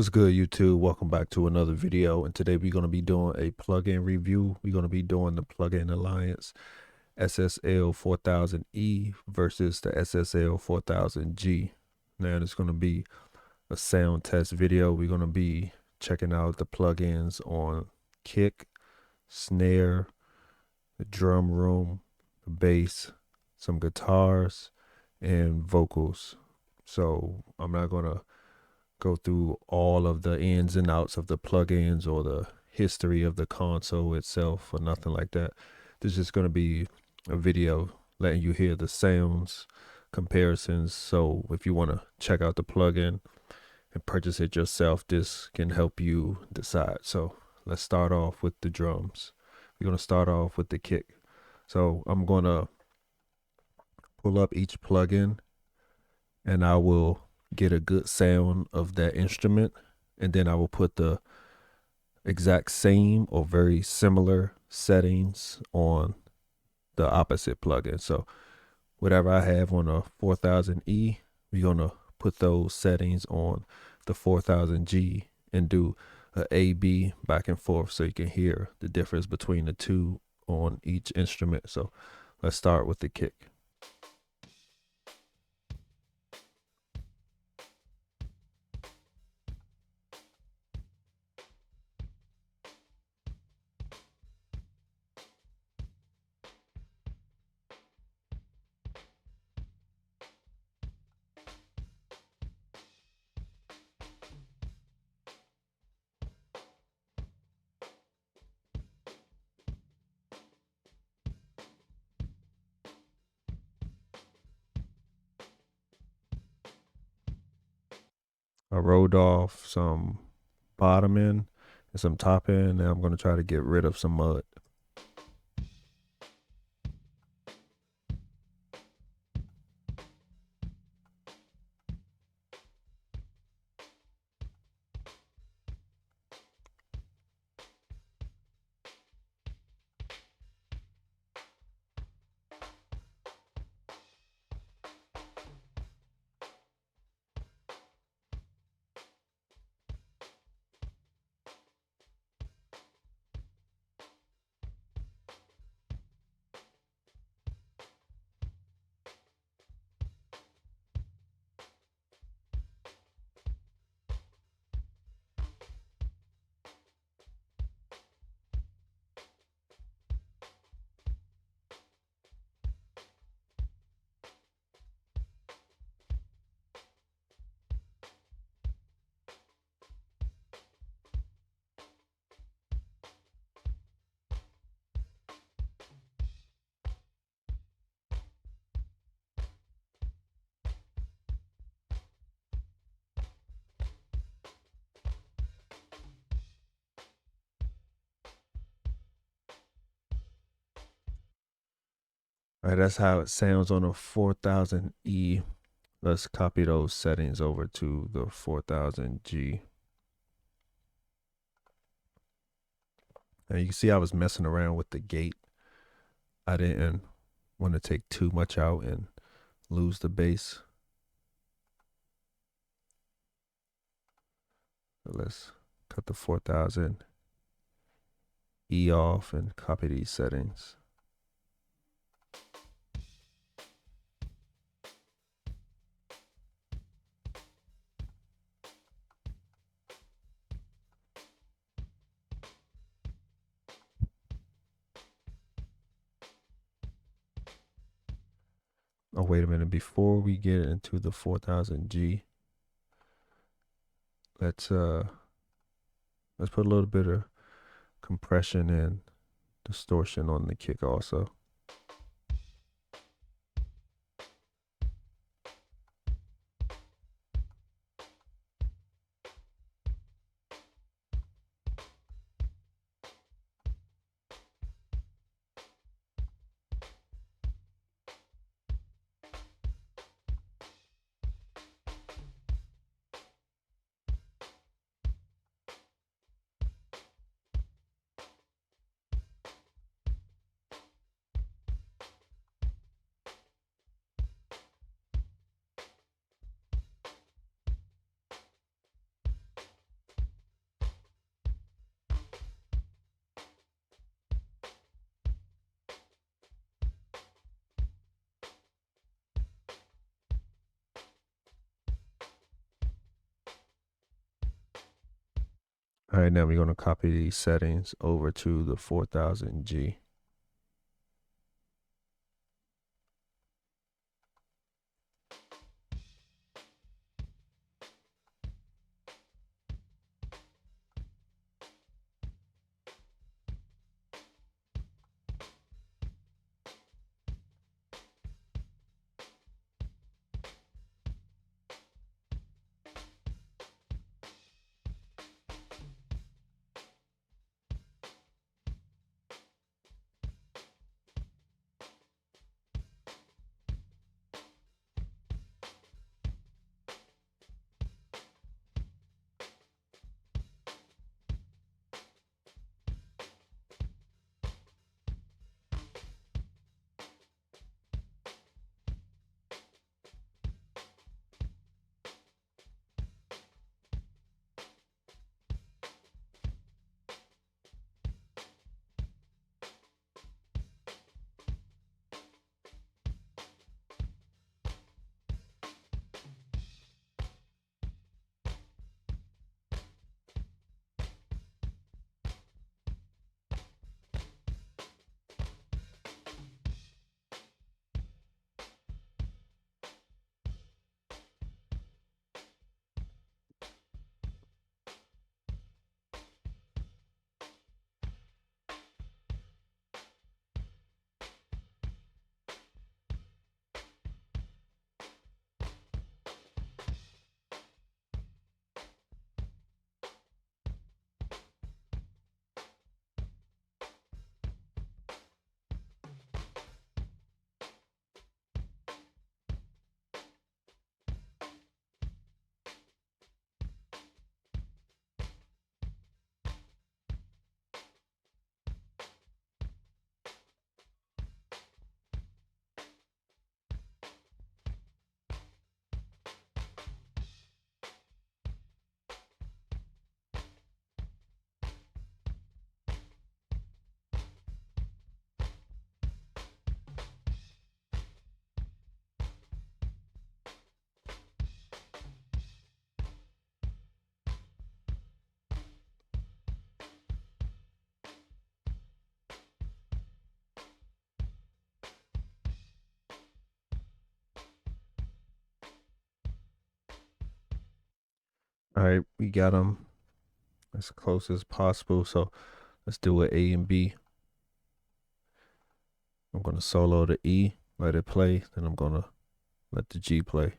What's good, YouTube? Welcome back to another video. And today we're going to be doing a plugin review. We're going to be doing the Plugin Alliance SSL 4000E versus the SSL 4000G. Now it's going to be a sound test video. We're going to be checking out the plugins on kick, snare, the drum room, the bass, some guitars, and vocals. So I'm not going to go through all of the ins and outs of the plugins or the history of the console itself or nothing like that. This is just going to be a video letting you hear the sounds, comparisons. So if you want to check out the plugin and purchase it yourself, this can help you decide. So let's start off with the drums. We're going to start off with the kick. So I'm going to pull up each plugin and I will get a good sound of that instrument, and then I will put the exact same or very similar settings on the opposite plugin. So whatever I have on a 4000E, we're gonna put those settings on the 4000G and do a A/B back and forth so you can hear the difference between the two on each instrument. So let's start with the kick. I rolled off some bottom end and some top end. Now I'm going to try to get rid of some mud. All right, that's how it sounds on a 4000E. Let's copy those settings over to the 4000G. Now you can see I was messing around with the gate. I didn't want to take too much out and lose the bass. So let's cut the 4000E off and copy these settings. Oh, wait a minute. Before we get into the 4000G, let's put a little bit of compression and distortion on the kick also. All right, now we're going to copy these settings over to the 4000G. All right, we got them as close as possible. So let's do an A and B. I'm going to solo the E, let it play. Then I'm going to let the G play.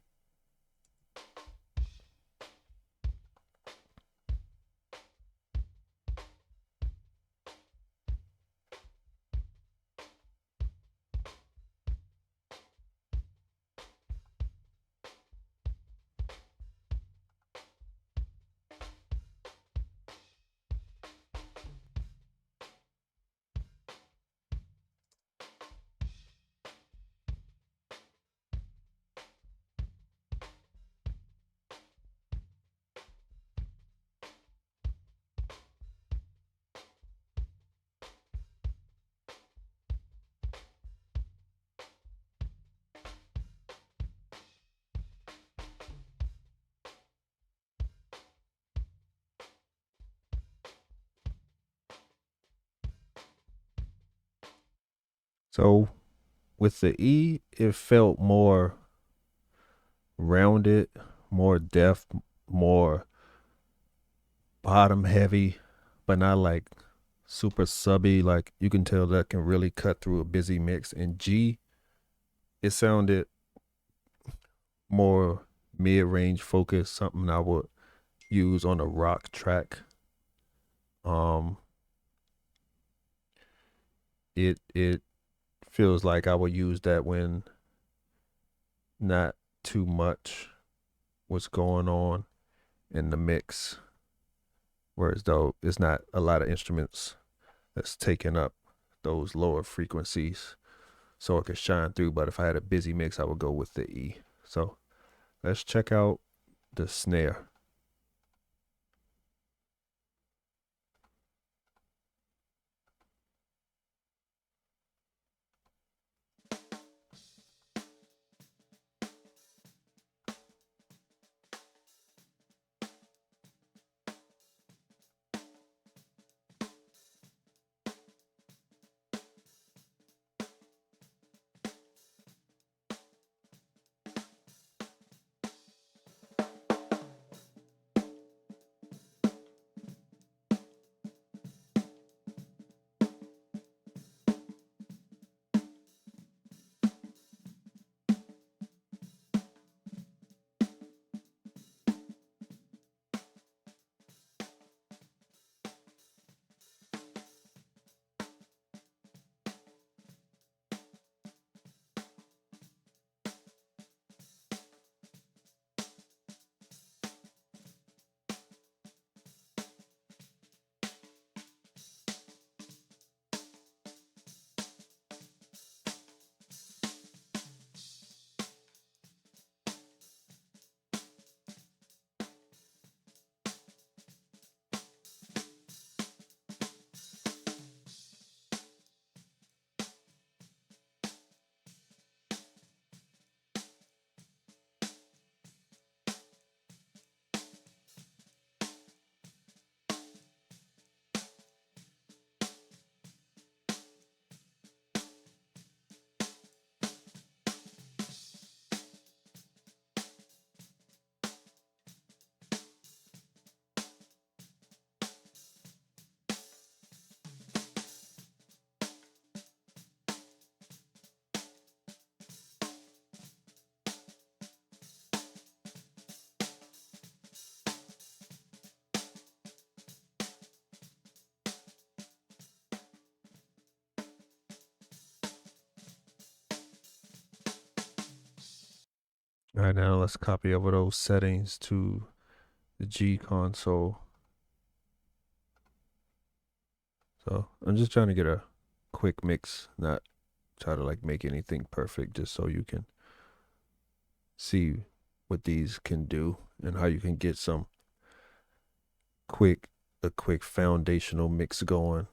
So with the E, it felt more rounded, more depth, more bottom heavy, but not like super subby. Like you can tell that can really cut through a busy mix. And G, it sounded more mid-range focus, something I would use on a rock track. It feels like I would use that when not too much was going on in the mix. Whereas though it's not a lot of instruments that's taking up those lower frequencies, so it could shine through. But if I had a busy mix, I would go with the E. So let's check out the snare. All right, now let's copy over those settings to the G console. So I'm just trying to get a quick mix, not try to like make anything perfect, just so you can see what these can do and how you can get a quick foundational mix going,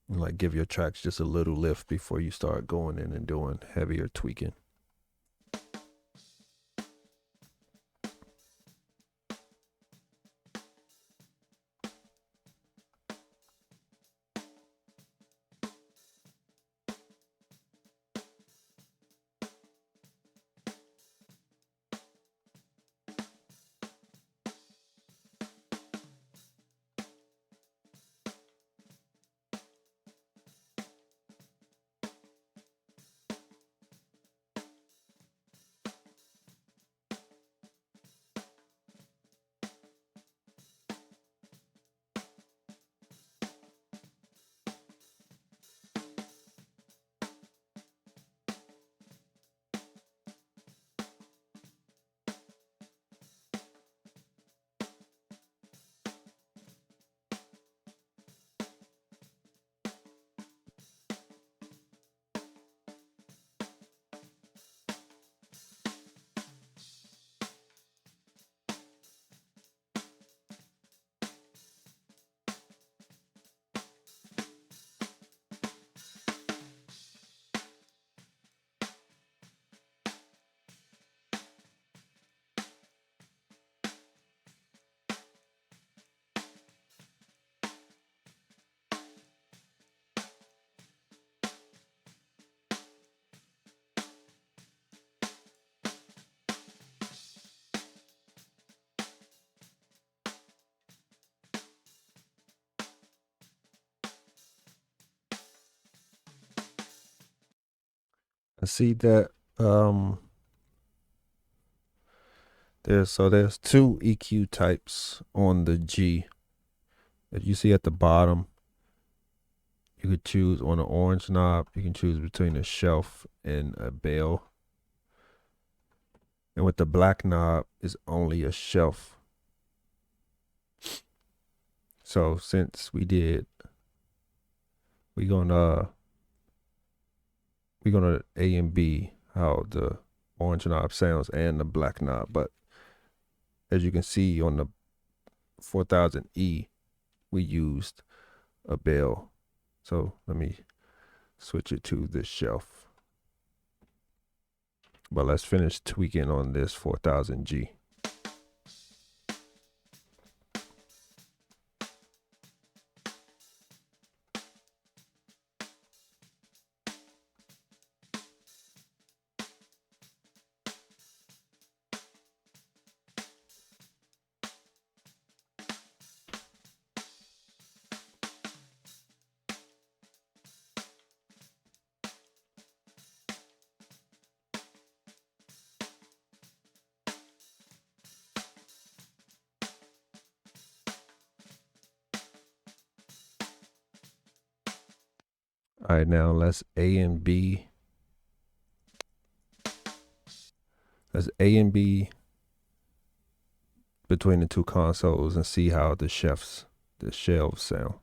and like give your tracks just a little lift before you start going in and doing heavier tweaking. I see that there's two EQ types on the G. If you see at the bottom, you could choose on the orange knob, you can choose between a shelf and a bell. And with the black knob is only a shelf. So since we're gonna A and B how the orange knob sounds and the black knob. But as you can see on the 4000E, we used a bell. So let me switch it to this shelf. But let's finish tweaking on this 4000G. All right, now let's A and B. Let's A and B between the two consoles and see how the shelves sound.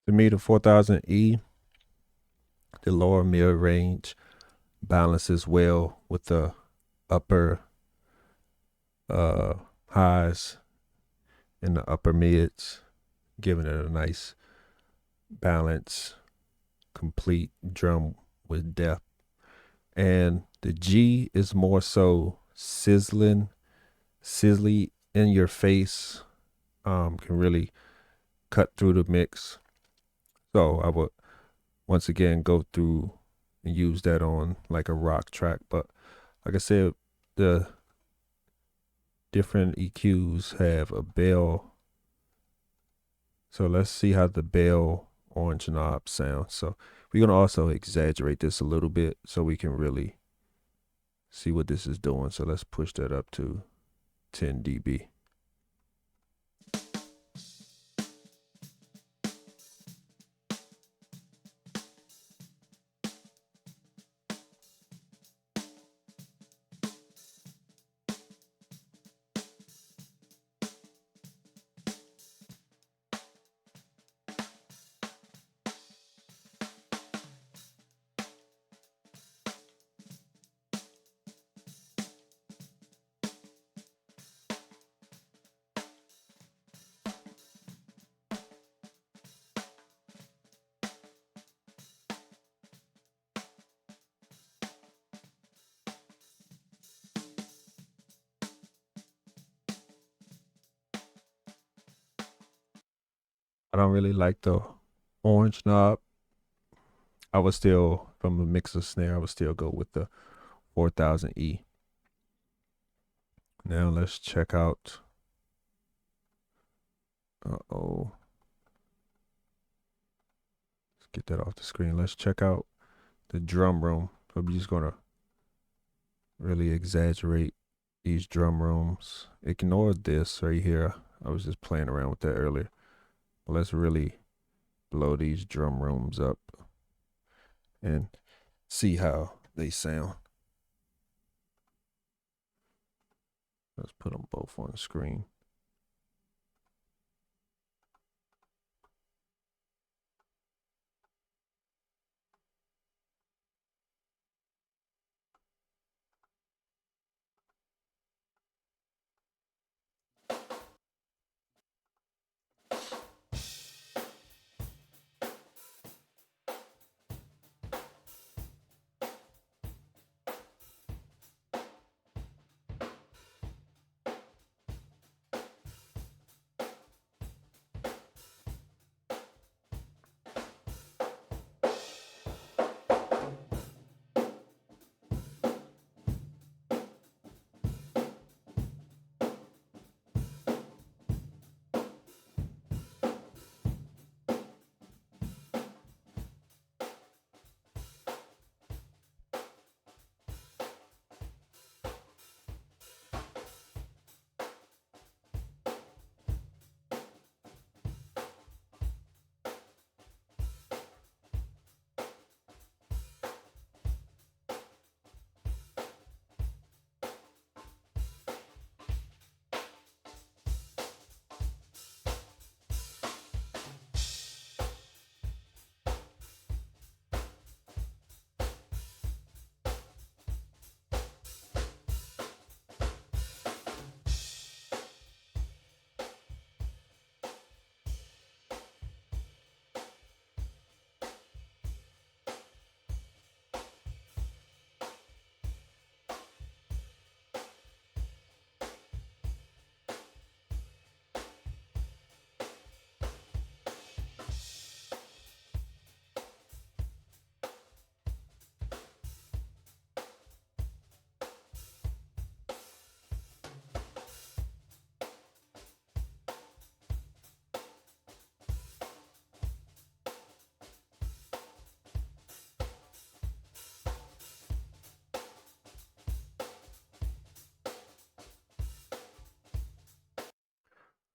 To me, the 4000E, the lower mid range balances well with the upper highs and the upper mids, giving it a nice balance, complete drum with depth. And the G is more so sizzly in your face, can really cut through the mix. So I would once again go through and use that on like a rock track. But like I said, the different EQs have a bell. So let's see how the bell orange knob sounds. So we're going to also exaggerate this a little bit so we can really see what this is doing. So let's push that up to 10 dB. I don't really like the orange knob. I would still, from a mixer snare, I would still go with the 4000E. Now let's check out. Let's get that off the screen. Let's check out the drum room. So I'm just gonna really exaggerate these drum rooms. Ignore this right here. I was just playing around with that earlier. Let's really blow these drum rooms up and see how they sound. Let's put them both on the screen.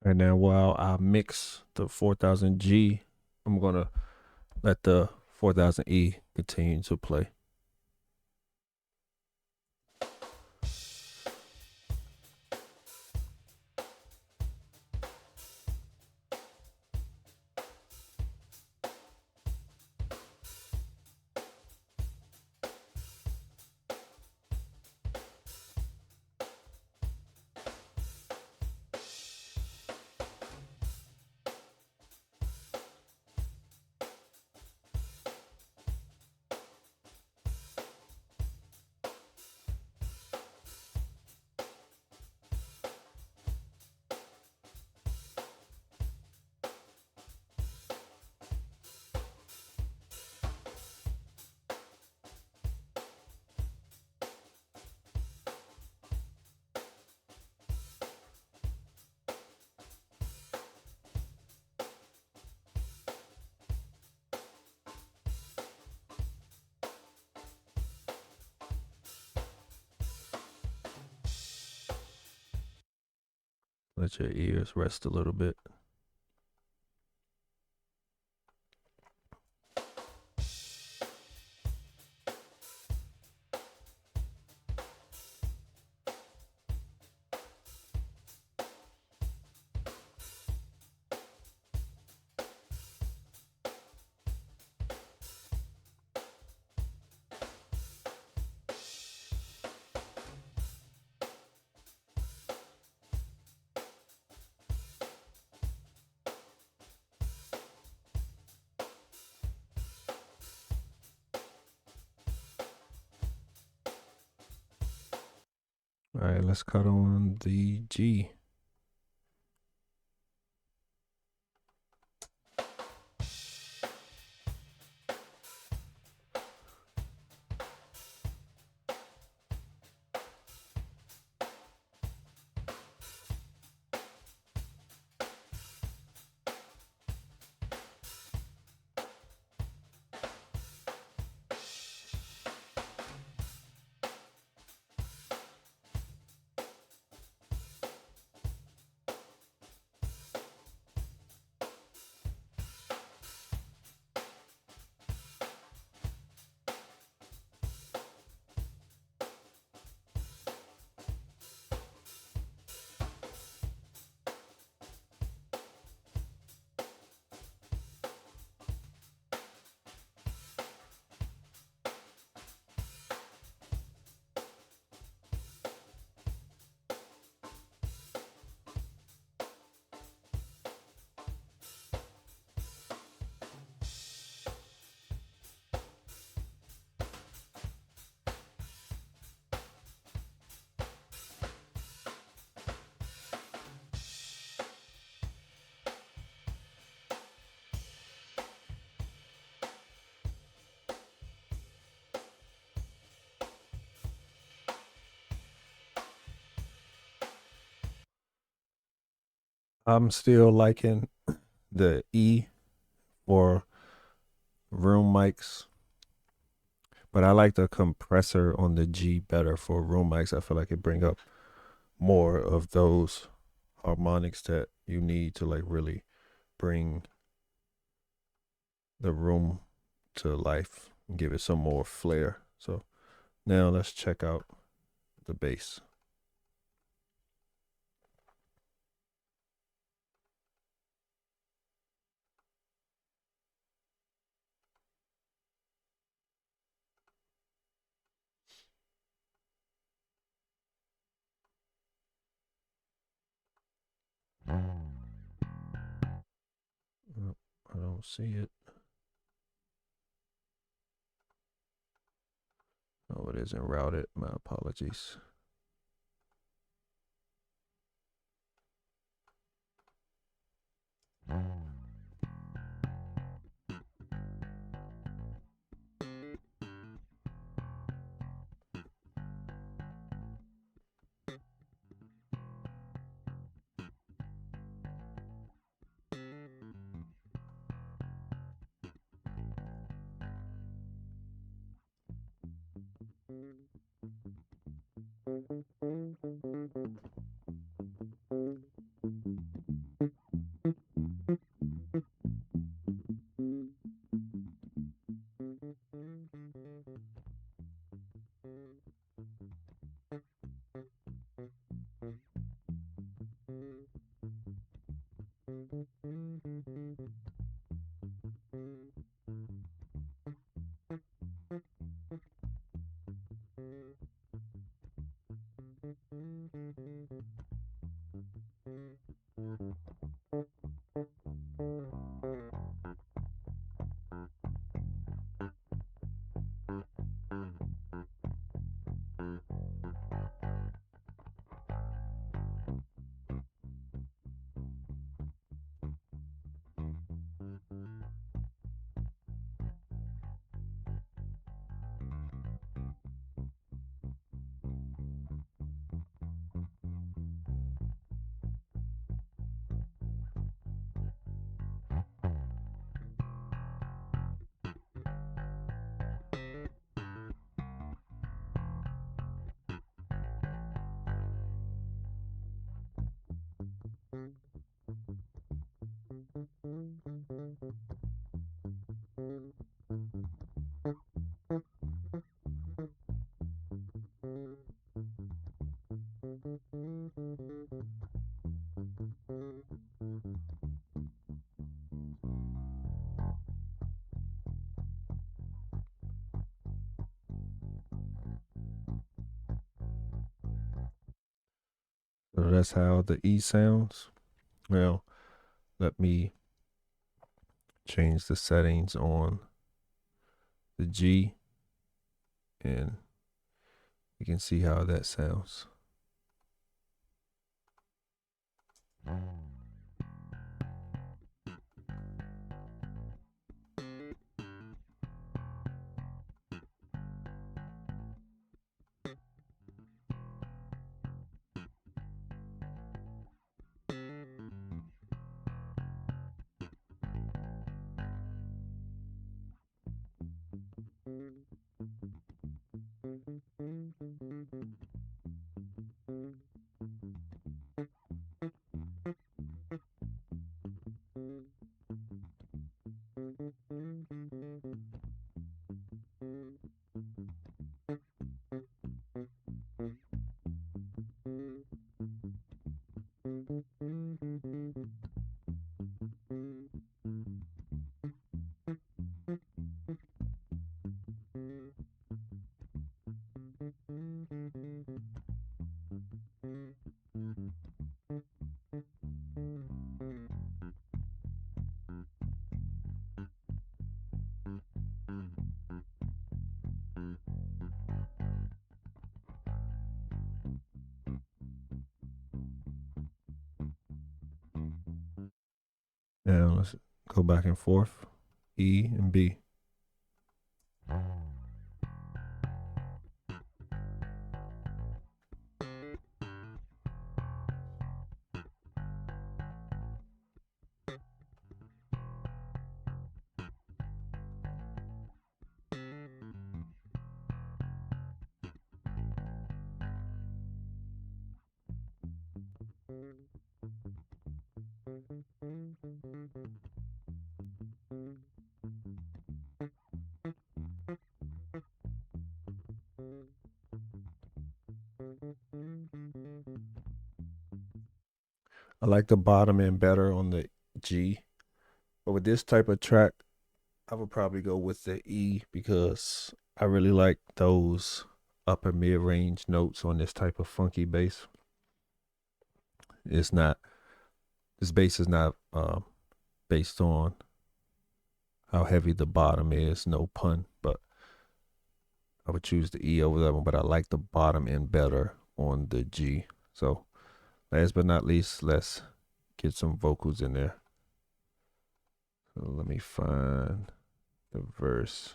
And now while I mix the 4000G, I'm gonna let the 4000E continue to play. Let your ears rest a little bit. All right, let's cut on the G. I'm still liking the E for room mics, but I like the compressor on the G better for room mics. I feel like it bring up more of those harmonics that you need to like really bring the room to life and give it some more flair. So now let's check out the bass. Oh, I don't see it. Oh, it isn't routed. My apologies. So that's how the E sounds. Well, let me change the settings on the G and you can see how that sounds. Now let's go back and forth, E and B. I like the bottom end better on the G, but with this type of track, I would probably go with the E because I really like those upper mid range notes on this type of funky bass. It's not, this bass is not based on how heavy the bottom is, no pun, but I would choose the E over that one, but I like the bottom end better on the G. So last but not least, let's get some vocals in there. So let me find the verse.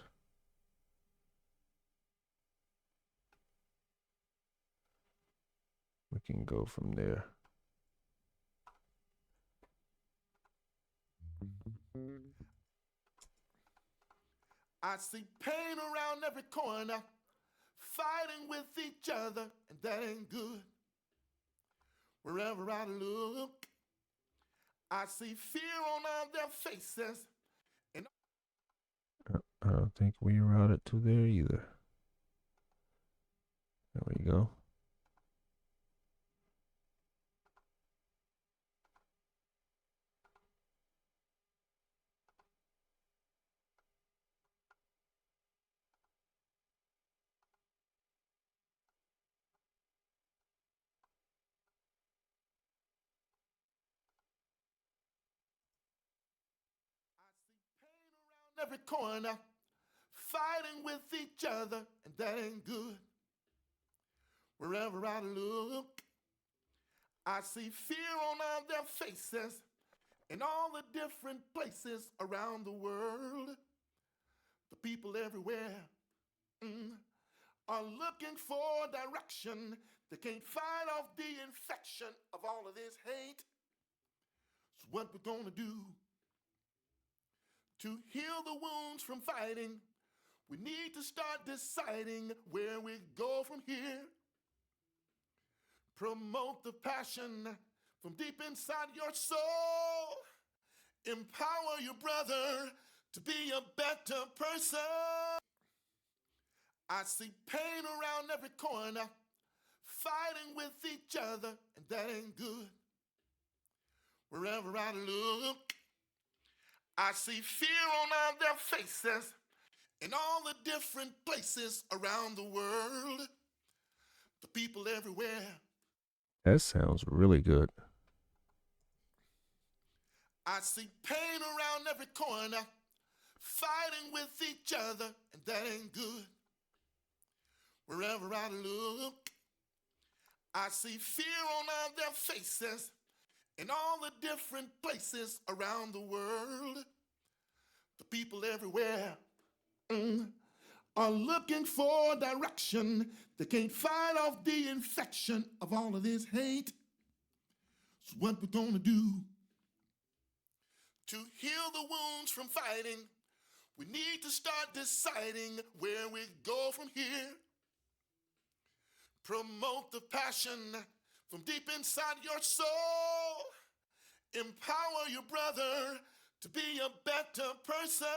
We can go from there. I see pain around every corner, fighting with each other, and that ain't good. Wherever I look, I see fear on all their faces. And I don't think we routed to there either. There we go. I see pain around every corner, fighting with each other, and that ain't good. Wherever I look, I see fear on all their faces in all the different places around the world. The people everywhere are looking for direction. They can't fight off the infection of all of this hate. So what we're gonna do to heal the wounds from fighting, we need to start deciding where we go from here. Promote the passion, from deep inside your soul. Empower your brother to be a better person. I see pain around every corner, fighting with each other, and that ain't good. Wherever I look, I see fear on all their faces in all the different places around the world. The people everywhere. That sounds really good. I see pain around every corner, fighting with each other, and that ain't good. Wherever I look, I see fear on all their faces in all the different places around the world. The people everywhere are looking for direction. They can't fight off the infection of all of this hate. So what we're gonna do to heal the wounds from fighting, we need to start deciding where we go from here. Promote the passion from deep inside your soul. Empower your brother to be a better person.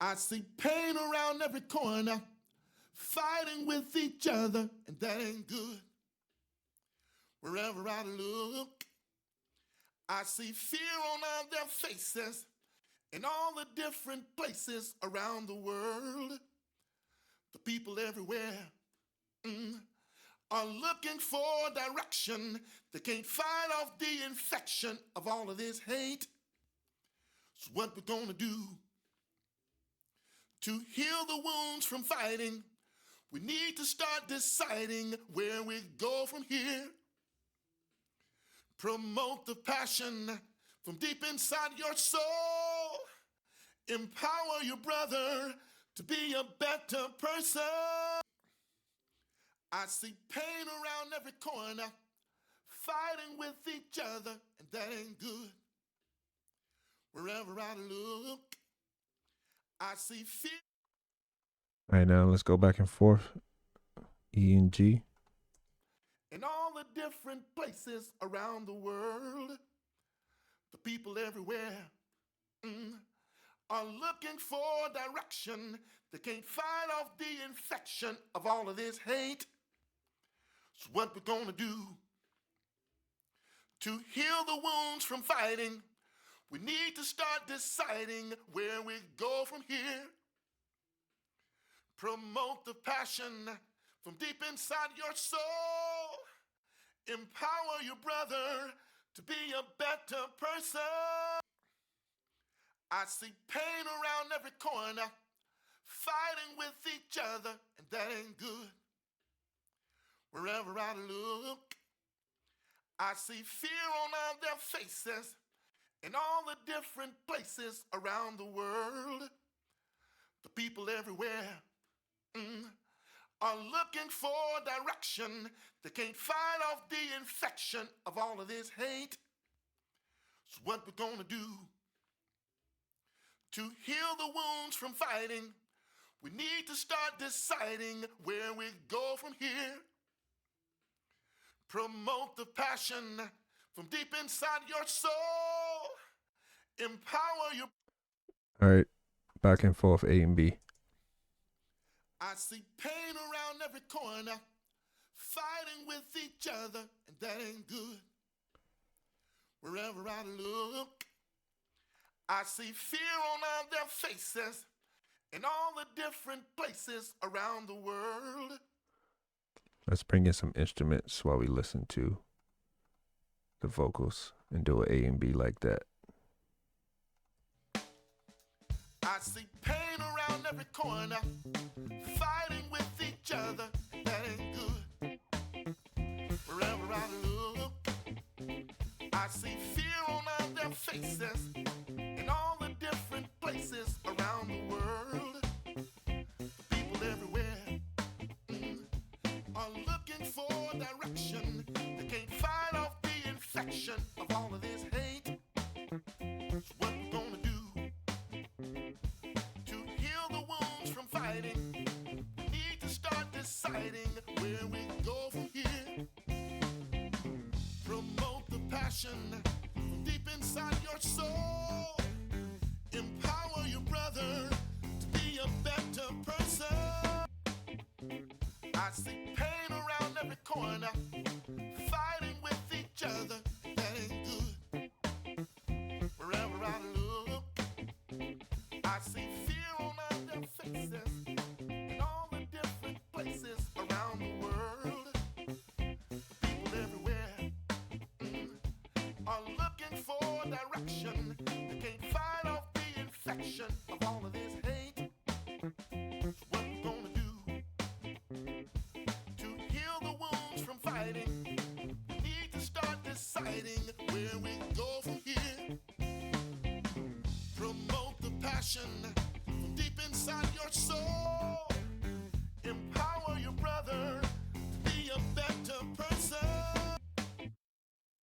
I see pain around every corner, fighting with each other, and that ain't good. Wherever I look, I see fear on all their faces in all the different places around the world. The people everywhere are looking for direction. They can't fight off the infection of all of this hate. So what we're gonna do to heal the wounds from fighting, we need to start deciding where we go from here. Promote the passion from deep inside your soul. Empower your brother to be a better person. I see pain around every corner, fighting with each other, and that ain't good. Wherever I look, I see fear. All right, now let's go back and forth. E and G. In all the different places around the world, the people everywhere are looking for direction. They can't fight off the infection of all of this hate. So what we're gonna do to heal the wounds from fighting, we need to start deciding where we go from here. Promote the passion from deep inside your soul. Empower your brother to be a better person. I see pain around every corner, fighting with each other, and that ain't good. Wherever I look, I see fear on all their faces in all the different places around the world. The people everywhere are looking for direction. They can't fight off the infection of all of this hate. So what we're gonna do to heal the wounds from fighting, we need to start deciding where we go from here. Promote the passion from deep inside your soul. Empower your... All right, back and forth, A and B. I see pain around every corner, fighting with each other, and that ain't good. Wherever I look, I see fear on all their faces in all the different places around the world. Let's bring in some instruments while we listen to the vocals and do an A and B like that. I see pain around every corner, fighting with each other, and that ain't good. Wherever I look, I see fear on all their faces in all the different places around the world. The people everywhere are looking for direction. They can't fight off the infection of all of this hate. So what we're gonna do to heal the wounds from fighting, we need to start deciding where we go from here. passion from deep inside your soul. Empower your brother to be a better person. I see pain around every corner, fighting with each other. That ain't good. Wherever I look, I see fear on all their faces in all the different places around the world. People everywhere are looking for direction. They can't fight off the infection of all of this hate. What we gonna do to heal the wounds from fighting? We need to start deciding where we go from here. Promote the passion from deep inside your soul. Empower your brother to be a better person.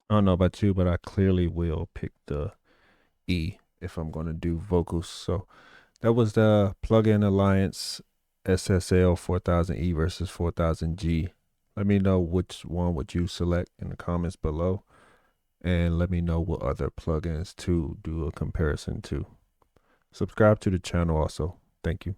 I don't know about you, but I clearly will pick the E if I'm going to do vocals. So that was the Plugin Alliance SSL 4000E versus 4000G. Let me know which one would you select in the comments below, and let me know what other plugins to do a comparison to. Subscribe to the channel also. Thank you.